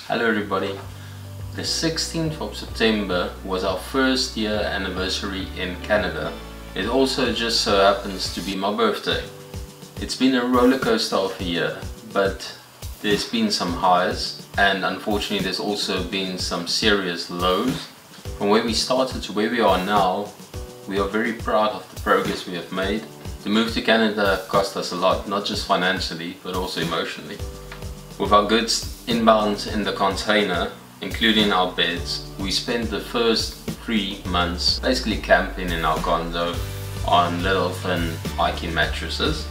Hello everybody. The 16th of September was our first year anniversary in Canada. It also just so happens to be my birthday. It's been a roller coaster of a year, but there's been some highs and unfortunately there's also been some serious lows. From where we started to where we are now, we are very proud of the progress we have made. The move to Canada cost us a lot, not just financially but also emotionally. With our goods inbound in the container, including our beds, we spent the first 3 months basically camping in our condo on little thin hiking mattresses.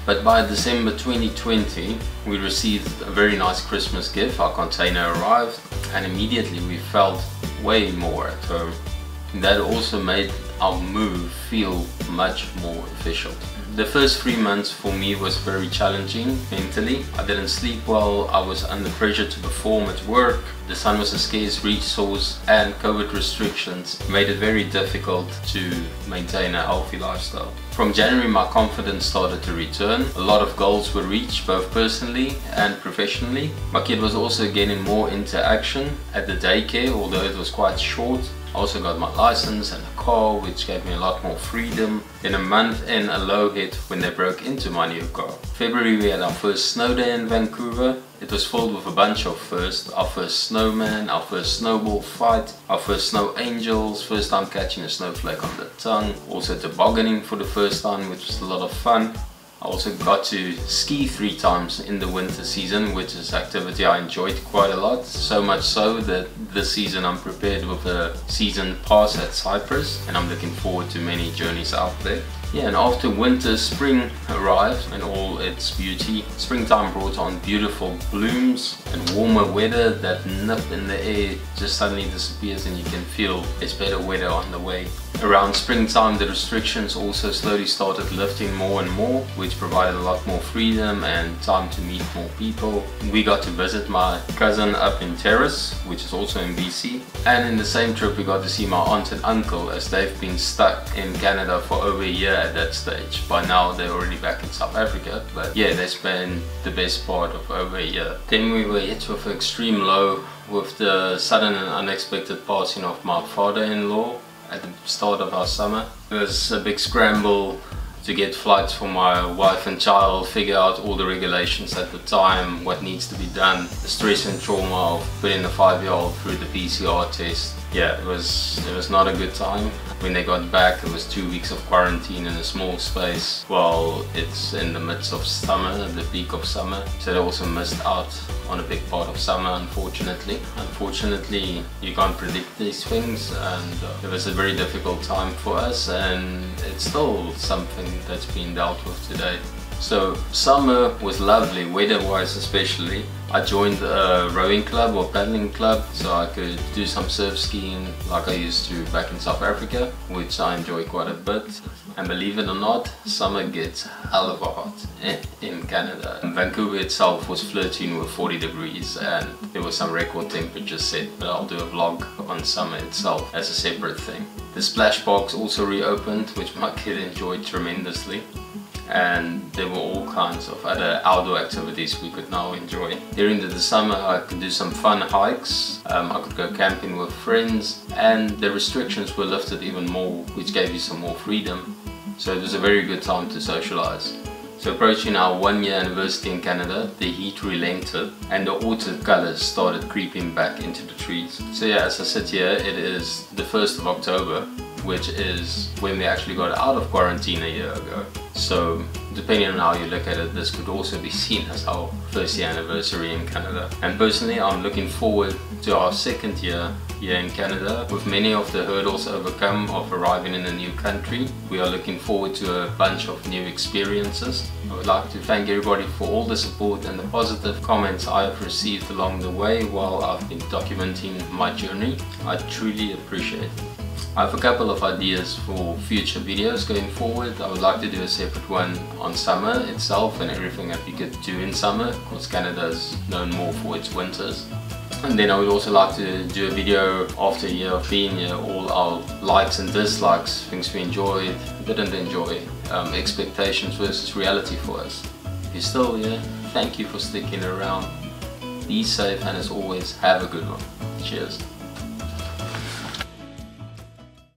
But by December 2020 we received a very nice Christmas gift. Our container arrived and immediately we felt way more at home. That also made our move feel much more official. The first 3 months for me was very challenging mentally. I didn't sleep well, I was under pressure to perform at work, the sun was a scarce resource and COVID restrictions made it very difficult to maintain a healthy lifestyle. From January my confidence started to return. A lot of goals were reached both personally and professionally. My kid was also getting more interaction at the daycare, although it was quite short. I also got my license and a car, which gave me a lot more freedom. In a month in, a low hit when they broke into my new car. February we had our first snow day in Vancouver. It was filled with a bunch of firsts. Our first snowman, our first snowball fight, our first snow angels, first time catching a snowflake on the tongue, also tobogganing for the first time, which was a lot of fun. I also got to ski 3 times in the winter season, which is an activity I enjoyed quite a lot. So much so that this season I'm prepared with a season pass at Cyprus and I'm looking forward to many journeys out there. Yeah, and after winter, spring arrived in all its beauty. Springtime brought on beautiful blooms and warmer weather. That nip in the air just suddenly disappears and you can feel it's better weather on the way. Around springtime the restrictions also slowly started lifting more and more, which provided a lot more freedom and time to meet more people. We got to visit my cousin up in Terrace, which is also in BC, and in the same trip we got to see my aunt and uncle, as they've been stuck in Canada for over a year at that stage. By now they're already back in South Africa, but yeah, they spent the best part of over a year. Then we were hit with an extreme low with the sudden and unexpected passing of my father-in-law at the start of our summer. It was a big scramble to get flights for my wife and child, figure out all the regulations at the time, what needs to be done, the stress and trauma of putting a 5-year-old through the PCR test. Yeah, it was not a good time. When they got back, it was 2 weeks of quarantine in a small space while it's in the midst of summer, the peak of summer. So they also missed out on a big part of summer, unfortunately. Unfortunately, you can't predict these things, and it was a very difficult time for us, and it's still something that's being dealt with today. So summer was lovely, weather-wise especially. I joined a rowing club or paddling club so I could do some surf skiing like I used to back in South Africa, which I enjoy quite a bit. And believe it or not, summer gets hell of a hot in Canada. Vancouver itself was flirting with 40 degrees and there was some record temperatures set, but I'll do a vlog on summer itself as a separate thing. The splash parks also reopened, which my kid enjoyed tremendously. And there were all kinds of other outdoor activities we could now enjoy. During the summer I could do some fun hikes, I could go camping with friends, and the restrictions were lifted even more, which gave you some more freedom. So it was a very good time to socialize. So approaching our 1-year anniversary in Canada, the heat relented and the autumn colors started creeping back into the trees. So yeah, as I sit here, it is the 1st of October, which is when we actually got out of quarantine a year ago. So depending on how you look at it, this could also be seen as our 1st year anniversary in Canada. And personally, I'm looking forward to our 2nd year here in Canada. With many of the hurdles overcome of arriving in a new country, we are looking forward to a bunch of new experiences. I would like to thank everybody for all the support and the positive comments I have received along the way while I've been documenting my journey. I truly appreciate it. I have a couple of ideas for future videos going forward. I would like to do a separate one on summer itself and everything that we could do in summer, because Canada is known more for its winters. And then I would also like to do a video after a year of being here, all our likes and dislikes, things we enjoyed, didn't enjoy, expectations versus reality for us. If you're still here, thank you for sticking around. be safe, and as always, have a good one. Cheers.